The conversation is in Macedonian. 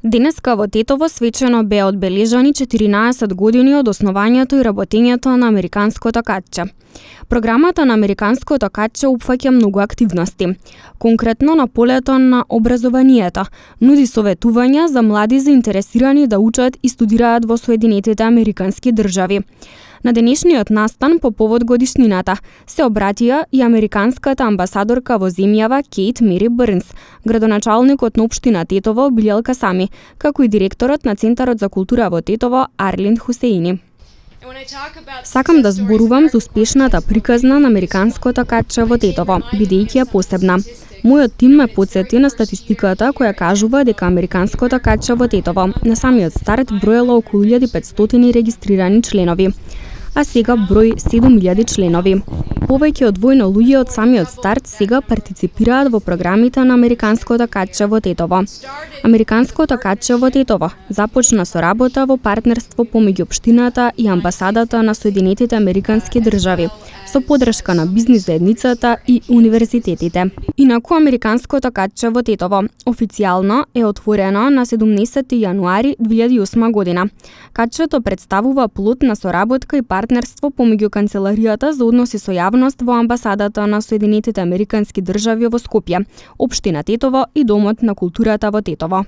Денеска во Тетово свечено беа одбележани 14 години од основањето и работењето на Американското катче. Програмата на Американското катче опфаќа многу активности. Конкретно на полето на образованието, нуди советувања за млади заинтересирани да учат и студираат во Соединетите Американски држави. На денешниот настан по повод годишнината се обратија и американската амбасадорка во земјава Кейт Мери Брнс, градоначалникот на општина Тетово Билјал Сами, како и директорот на Центарот за култура во Тетово Арлин Хусеини. Сакам да зборувам за успешната приказна на Американското катче во Тетово, бидејќи е посебна. Мојот тим ме потсети на статистиката која кажува дека Американското катче во Тетово на самиот старт броело околу 1500 регистрирани членови, а сега број 7000 членови. Повеќе од двојно луѓе од самиот старт сега партиципираат во програмите на Американското катче во Тетово. Американското катче во Тетово започна со работа во партнерство помеѓу општината и амбасадата на Соединетите Американски држави, со поддршка на бизнис заедницата и универзитетите. Инаку Американското катче во Тетово официјално е отворено на 17 јануари 2008 година. Катчето представува плод на соработка и партнерство помеѓу Канцеларијата за односи со јавност во амбасадата на Соединетите Американски држави во Скопје, општина Тетово и Домот на културата во Тетово.